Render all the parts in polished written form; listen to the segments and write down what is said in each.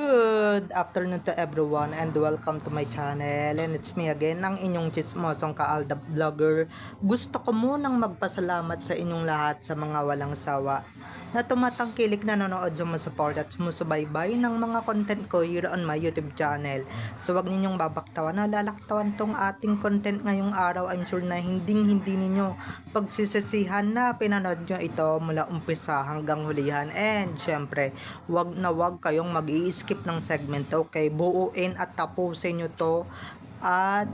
Good afternoon to everyone and welcome to my channel, and it's me again, ang inyong chismosong ka-Aldab vlogger. Gusto ko munang magpasalamat sa inyong lahat sa mga walang sawa na tumatangkilik na nanonood, sumusupport at sumusubaybay ng mga content ko here on my YouTube channel. So wag ninyong babaktawan na lalaktawan tong ating content ngayong araw. I'm sure na hindi ninyo pagsisisihan na pinanood nyo ito mula umpisa hanggang hulihan. And syempre, wag na wag kayong mag-i-skip ng segment, okay? Buuin at tapusin nyo to at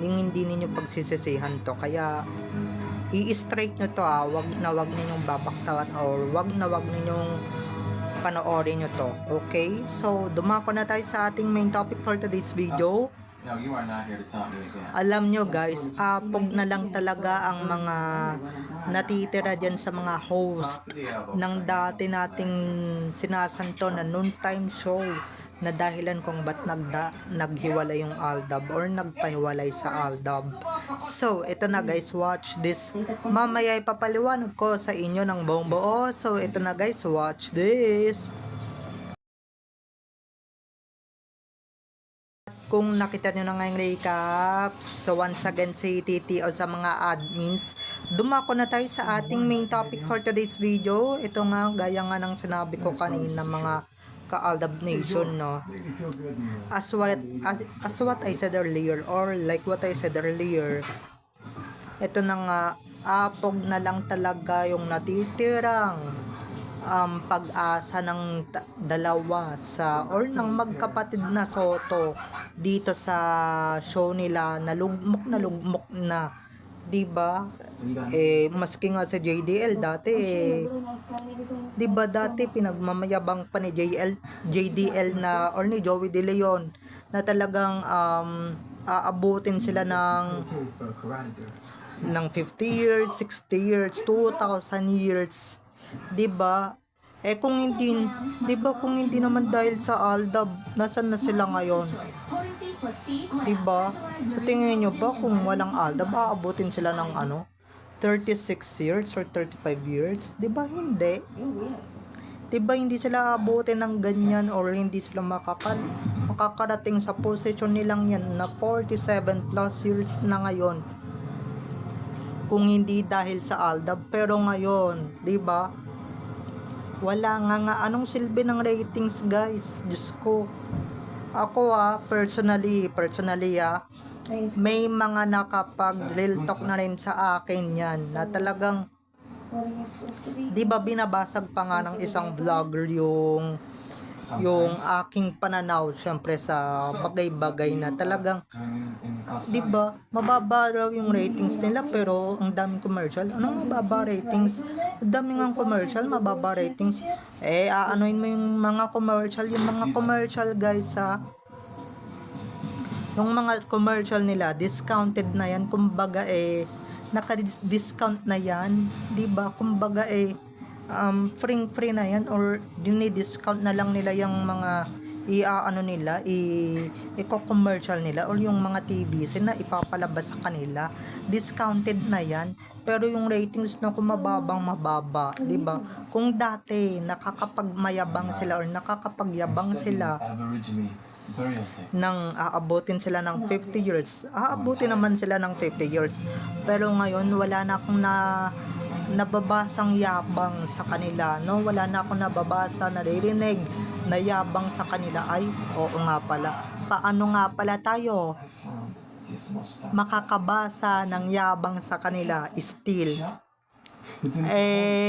hindi ninyo pagsisisihan to, kaya i-straight nyo to, wag na wag ninyong babaktawan or wag na wag ninyong panoorin nyo to, okay? So dumako na tayo sa ating main topic for today's video. No, you are not here to tell me again. Alam nyo guys, apog na lang talaga ang mga natitira dyan sa mga host ng dati nating sinasanto na noontime show, na dahilan kung ba't naghiwalay yung Aldab or nagpahiwalay sa Aldab. So, ito na guys, watch this. Mamaya ipapaliwanag ko sa inyo ng buong buo. So, ito na guys, watch this. Kung nakita nyo na ngayong recap, so once again si TT o sa mga admins, dumako na tayo sa ating main topic for today's video. Ito nga, gaya nga ng sinabi ko kanina mga ka-Aldab Nation, no? As what I said earlier, or like what I said earlier, ito na nga, apog na lang talaga yung natitirang pag-asa ng dalawa sa or ng magkapatid na Soto dito sa show nila na lugmok na, diba? Maski nga sa JDL dati, diba dati pinagmamayabang pa ni JDL na or ni Joey De Leon na talagang aabutin sila ng 50 years, 60 years, 2,000 years, diba? Kung hindi, diba, kung hindi naman dahil sa Aldab, nasan na sila ngayon? Diba? Tingin nyo ba kung walang Aldab, aabutin sila ng 36 years or 35 years? Diba hindi? Diba hindi sila aabutin ng ganyan or hindi sila makakarating sa position nilang yan na 47 plus years na ngayon? Kung hindi dahil sa Aldab. Pero ngayon, diba? Wala nga anong silbi ng ratings guys. Diyos ko. Ako personally may mga nakapag-real talk na rin sa akin yan na talagang, di ba binabasag pa nga ng isang vlogger yung aking pananaw syempre sa bagay-bagay na talagang, di ba, mababa raw yung ratings nila pero ang daming commercial. Anong mababa ratings? Ang daming ang commercial, mababa ratings. Aanoin mo yung mga commercial, guys, yung mga commercial nila discounted na yan, kumbaga naka-discount na yan, di ba? Kumbaga free na yan or dini-discount na lang nila yung mga i-commercial nila or yung mga TVs na ipapalabas sa kanila, discounted na yan. Pero yung ratings na mababa, di ba? Kung dati nakakapagmayabang sila or nakakapagyabang sila nang aabutin sila ng 50 years, aabutin naman sila ng 50 years. Pero ngayon wala na akong nababasang yabang sa kanila, no? Wala na akong nababasa, naririnig na yabang sa kanila. Ay, oo nga pala. Paano nga pala tayo makakabasa ng yabang sa kanila still?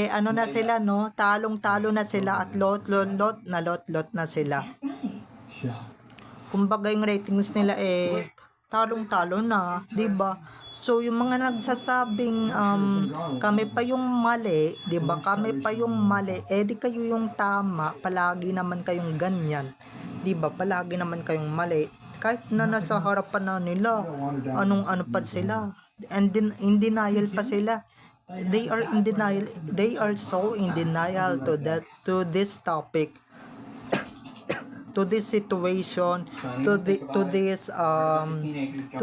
Ano na sila, no? Talong-talo na sila at lot na sila. Kumbaga yung ratings nila talong-talo na, 'di ba? So yung mga nagsasabing kami pa yung mali, 'di ba? Kami pa yung mali, di kayo yung tama. Palagi naman kayong ganyan, 'di ba? Palagi naman kayong mali. Kahit na nasa harapan na nila, ano pa sila. And in denial pa sila. They are in denial. They are so in denial to this topic, to this situation, to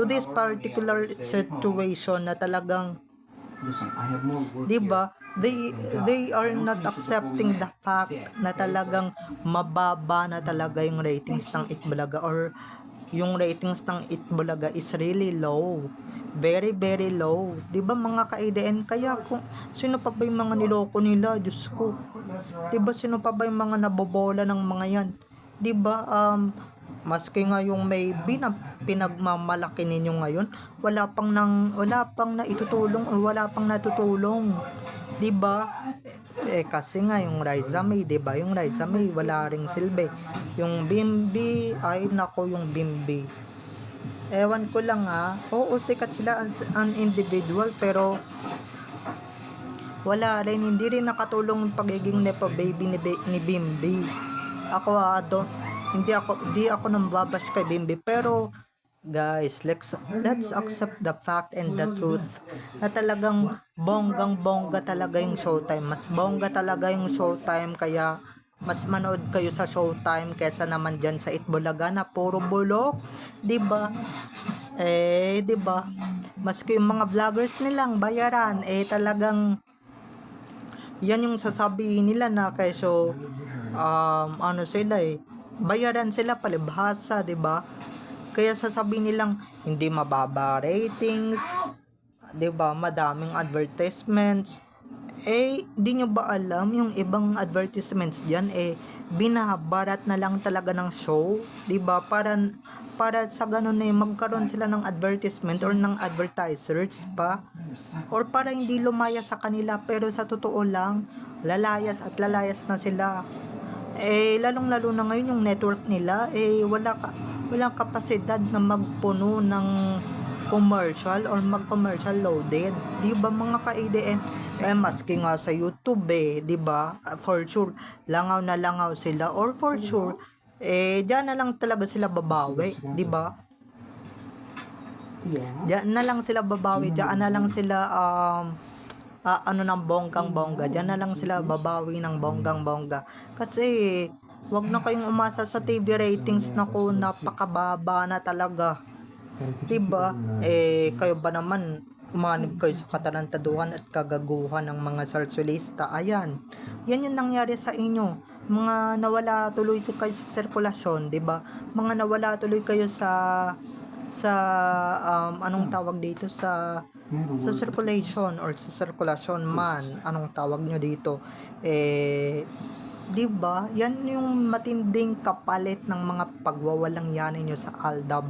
this particular situation na talagang, di ba, they are not accepting the fact na talagang mababa na talaga yung ratings ng Itbulaga, or yung ratings ng Itbulaga is really low, very very low, 'di ba mga ka-IDN? Kaya kung sino pa ba yung mga niloko nila, Diyos ko, 'di ba, sino pa ba yung mga nabobola ng mga yan, 'di ba? Maski nga yung maybe na pinagmamalaki ninyo ngayon, wala pang naitutulong o wala pang natutulong, 'di ba? Kasi nga yung Raisa May, 'di ba? Yung Raisa May wala ring silbi. Yung Bimbi, ay nako, yung Bimbi. Ewan ko lang oo, sikat sila as an individual, pero wala rin, hindi rin nakatulong yung pagiging nepo baby ni Bimbi. Ako hindi ako nang babash kay Bimbi, pero guys, let's accept the fact and the truth na talagang bonggang-bongga talaga yung Showtime. Mas bongga talaga yung Showtime, kaya mas manood kayo sa Showtime kesa naman dyan sa Itbulaga na puro bulok, 'di ba? 'Di ba? Maski yung mga vloggers nilang bayaran, talagang yan yung sasabihin nila na keso ano sila bayaran sila palibhasa, 'di ba? Kaya sasabihin nilang hindi mababa ratings, 'di ba? Madaming advertisements. Di nyo ba alam yung ibang advertisements diyan binabarat na lang talaga ng show, 'di ba? Para sa ganun magkaroon sila ng advertisement or ng advertisers pa, or para hindi lumaya sa kanila, pero sa totoo lang lalayas at lalayas na sila. Lalong-lalo na ngayon yung network nila walang kapasidad na magpuno ng commercial or mag-commercial loaded, 'di ba mga ka-IDN? Maski nga sa YouTube 'di ba? For sure langaw na langaw sila, or for sure diyan na lang talaga sila babawi, 'di ba? Diyan na lang sila babawi, diyan na lang sila ng bonggang-bongga. Diyan na lang sila babawi ng bonggang-bongga. Kasi wag na kayong umasa sa TV ratings, nako, napakababa na talaga. 'Di ba? Kayo ba naman, umanib kayo sa katarantaduhan at kagaguhan ng mga sarsulista. Ayan. Yan yung nangyari sa inyo. Mga nawala tuloy kayo sa sirkulasyon, 'di ba? Mga nawala tuloy kayo sa anong tawag dito, sa circulation or sa circulation man, anong tawag nyo dito, 'di ba? Yan yung matinding kapalit ng mga pagwawalang yan ninyo sa Aldab,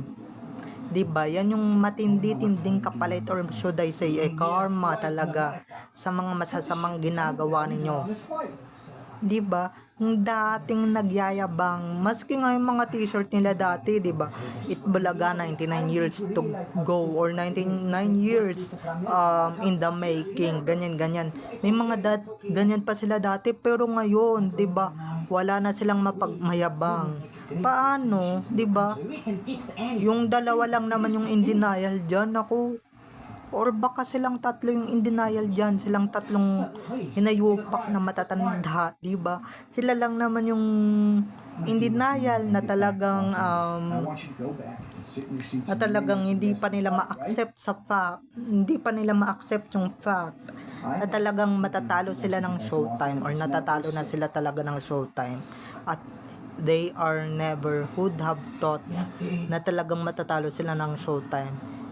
'di ba? Yan yung matindi-tinding kapalit, or should I say karma talaga sa mga masasamang ginagawa ninyo, 'di ba? Yung dating nagyayabang, maski nga yung mga t-shirt nila dati, 'di ba? Itbulaga 99 years to go, or 99 years in the making, ganyan. May mga ganyan pa sila dati, pero ngayon, 'di ba? Wala na silang mapagmayabang. Paano, 'di ba? Yung dalawa lang naman yung in denial diyan, ako. Or baka silang tatlo yung in denial dyan, silang tatlong hinayupak na matatanda, 'di ba? Sila lang naman yung in denial na talagang hindi pa nila ma-accept sa fact, hindi pa nila ma-accept yung fact na talagang matatalo sila ng Showtime, or natatalo na sila talaga ng Showtime, at they are never would have thought na talagang matatalo sila ng Showtime.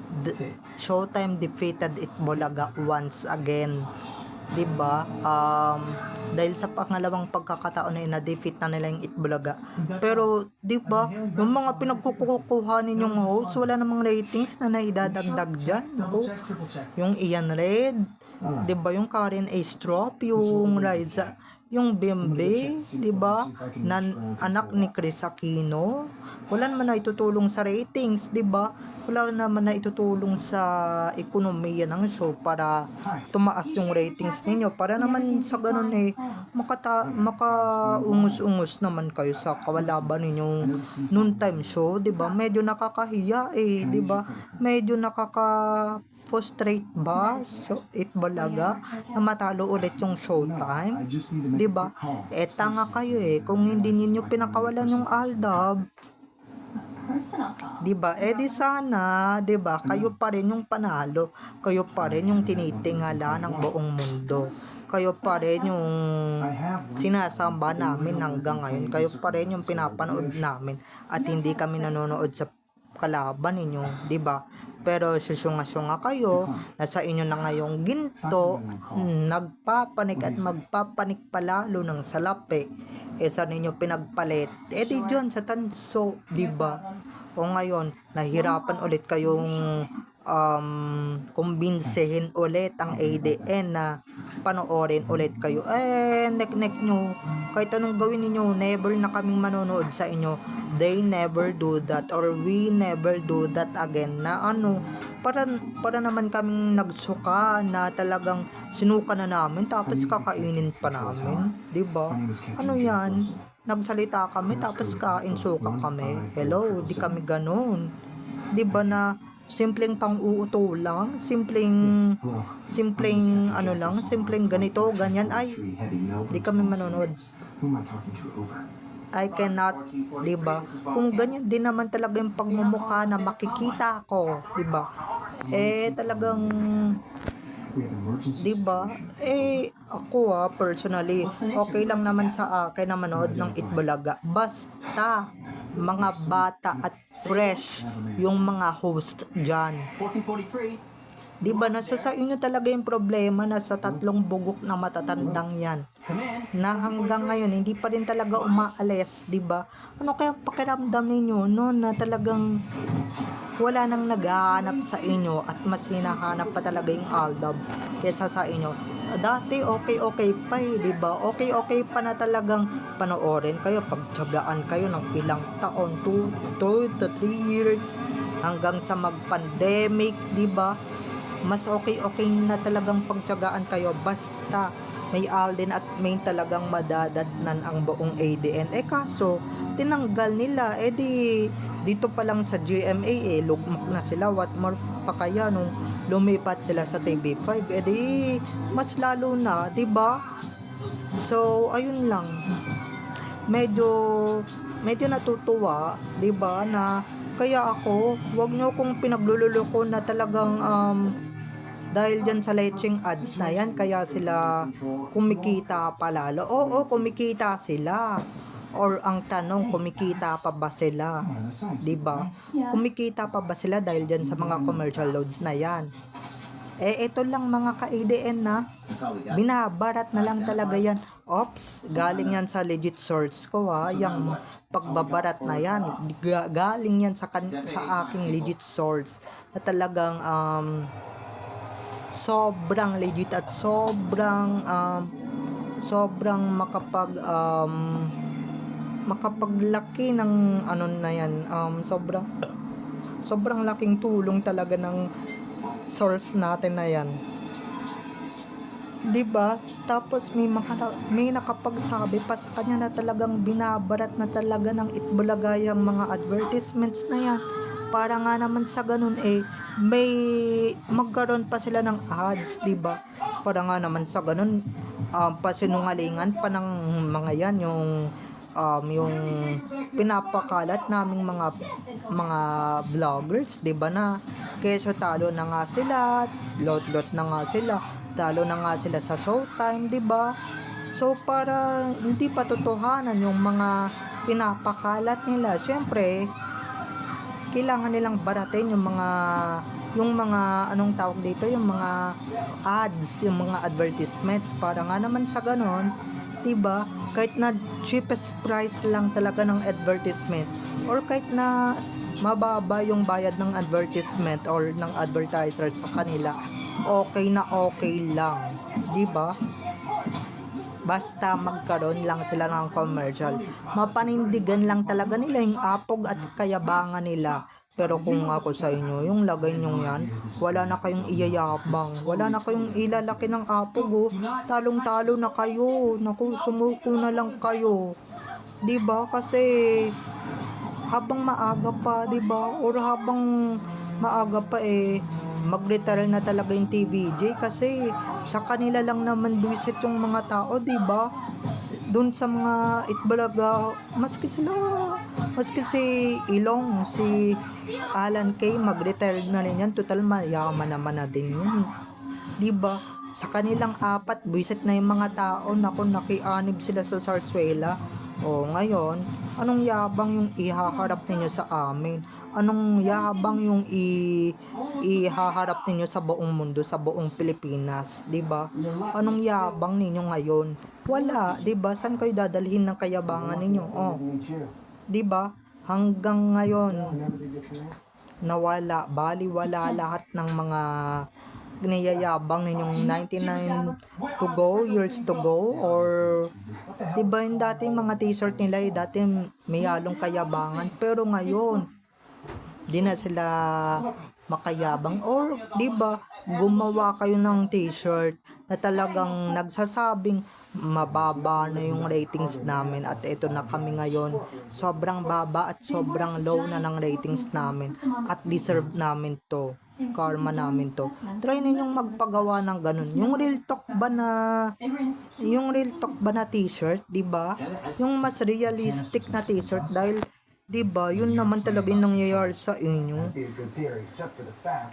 Showtime defeated Itbulaga once again, 'di ba? Dahil sa pangalawang pagkakataon na na-defeat na nila yung Itbulaga. Pero 'di ba, yung mga pinagkukuha ninyong hosts, wala namang ratings na naidadagdag diyan. Yung Ian Red, 'di ba? Yung Karen A. Strop, yung Raisa, yung Bimbi, 'di ba? Anak ni Chris Aquino, wala naman na itutulong sa ratings, 'di ba? Wala naman na itutulong sa ekonomiya ng show para tumaas yung ratings ninyo, para naman sa ganun makaungus-ungus naman kayo sa kawalaban ninyong noontime show, 'di ba? Medyo nakakahiya 'di ba? Medyo frustrate ba Itbulaga na matalo ulit yung Showtime, 'di ba? Tanga kayo kung hindi niyo pinakawalan yung Aldab, 'di ba? Di sana, 'di ba? Kayo pa rin yung panalo, kayo pa rin yung tinitingala ng buong mundo. kayo pa rin yung sinasamba namin hanggang ngayon. Kayo pa rin yung pinapanood namin at hindi kami nanonood sa kalaban ninyo, 'di ba? Pero susunga-sunga kayo, nasa inyo na ngayong ginto, nagpapanik at magpapanik palalo ng salapi. Sa ninyo pinagpalit. Di dyan sa tanso, 'di ba? O ngayon, nahirapan ulit kayong kumbinsihin ulit ang ADN na panoorin ulit kayo. Nek-nek nyo. Kahit anong gawin niyo, never na kaming manonood sa inyo. They never do that or we never do that again na para naman kaming nagsuka na talagang sinuka na namin tapos kakainin pa namin, 'di ba? Ano 'yan? Nagsalita kami tapos kain suka kami. Hello, di kami ganoon. 'Di ba na simpleng pang-uuto lang, simpleng simpleng ganito, ganyan ay di kami manonood. I cannot, 'di ba? Kung ganyan din naman talaga yung pagmumukha na makikita ko, 'di ba? Talagang 'di ba? Ako personally, okay lang naman sa akin na manood ng Itbulaga. Basta mga bata at fresh yung mga host diyan. 1443. Di ba nasa sa inyo talaga yung problema na sa tatlong bugok na matatandang yan na hanggang ngayon hindi pa rin talaga umaalis, di ba? Ano kaya pakiramdam ninyo no na talagang wala nang naghahanap sa inyo at mas hinahanap pa talaga yung Aldab kaysa sa inyo? Dati okay pa di ba? Okay pa na talagang panoorin kayo, pagtsagaan kayo ng ilang taon, 2 to 3 years hanggang sa mag-pandemic, di ba? Mas okay na talagang pagtsagaan kayo basta may Alden at may talagang madadatnan ang buong ADN. Kaso tinanggal nila, dito pa lang sa GMA lugmok na sila. What more pa kaya nung lumipat sila sa TV5, mas lalo na, 'di ba? So ayun lang, medyo natutuwa, 'di ba, na kaya ako, wag nyo kong pinaglululoko na talagang dahil dyan sa lecheng ads na yan, kaya sila kumikita palalo. Oo, kumikita sila. Or ang tanong, kumikita pa ba sila? Diba? Kumikita pa ba sila dahil dyan sa mga commercial loads na yan? Ito lang mga ka-ADN na binabarat na lang talaga yan. Ops, galing yan sa legit source ko yung pagbabarat na yan. Galing yan sa aking legit source na talagang sobrang legit at sobrang makapaglaki ng na yan, sobrang laking tulong talaga ng source natin na yan, 'di ba? Tapos may nakapagsabi pa sa kanya na talagang binabarat na talaga ng Itbulaga yung mga advertisements na yan. Para nga naman sa ganun may magkaroon pa sila ng ads, 'di ba? Para nga naman sa ganun pasinungalingan pa ng mga yan yung pinapakalat naming mga vloggers, 'di ba, na keso talo na nga sila, lot na nga sila, talo na nga sila sa Showtime, 'di ba? So para hindi pa totohanan yung mga pinapakalat nila, syempre kailangan nilang baratin yung mga anong tawag dito, yung mga ads, yung mga advertisements, para nga naman sa ganon, 'di ba, kahit na cheapest price lang talaga ng advertisement or kahit na mababa yung bayad ng advertisement or ng advertiser sa kanila, okay lang, 'di ba? Basta magkaroon lang sila ng commercial. Mapanindigan lang talaga nila yung apog at kayabangan nila. Pero kung ako sa inyo, yung lagay nyo yan, wala na kayong iyayabang. Wala na kayong ilalaki ng apog. Talong-talo na kayo. Naku, sumuko na lang kayo. 'Di ba? Kasi habang maaga pa, 'di ba? Or habang maaga pa mag-retire na talaga yung TVJ kasi sa kanila lang naman buwisit yung mga tao, 'di ba? Doon sa mga Itbulaga, maski si Ilong, si Alan Kay, mag-retire na rin yan, total mayaman naman na din yun, 'di ba? Sa kanilang apat, buwisit na yung mga tao. Naku, nakianib sila sa Sarsuela. O ngayon, anong yabang yung ihaharap ninyo sa amin? Anong yabang yung ihaharap ninyo sa buong mundo, sa buong Pilipinas, 'di ba? Anong yabang ninyo ngayon? Wala, 'di ba? Saan kayo dadalhin ng kayabangan ninyo? Oh, 'di ba? Hanggang ngayon nawala, baliwala lahat ng mga niyayabang ninyong 99 to go, years to go, or diba yung dati mga t-shirt nila dati may halong kayabangan, pero ngayon di na sila makayabang, or diba gumawa kayo ng t-shirt na talagang nagsasabing mababa na yung ratings namin, at ito na kami ngayon, sobrang baba at sobrang low na ng ratings namin, at deserve namin to, karma namin to. Try ninyong magpagawa ng ganun. Yung real talk ba na t-shirt, 'di ba? Yung mas realistic na t-shirt, dahil 'di ba? Yun naman talaga yung nangyayari sa inyo.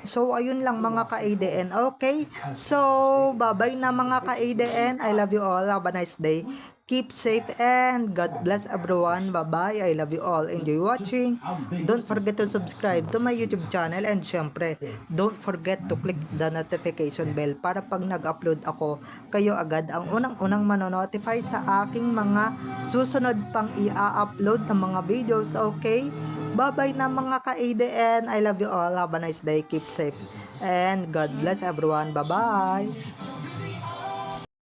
So ayun lang mga ka-ADN. Okay? So bye-bye na mga ka-ADN. I love you all. Have a nice day. Keep safe and God bless everyone. Bye-bye. I love you all. Enjoy watching. Don't forget to subscribe to my YouTube channel, and syempre, don't forget to click the notification bell para pag nag-upload ako, kayo agad ang unang-unang manonotify sa aking mga susunod pang i-upload ng mga videos. Okay? Bye-bye na mga ka-ADN. I love you all. Have a nice day. Keep safe. And God bless everyone. Bye-bye.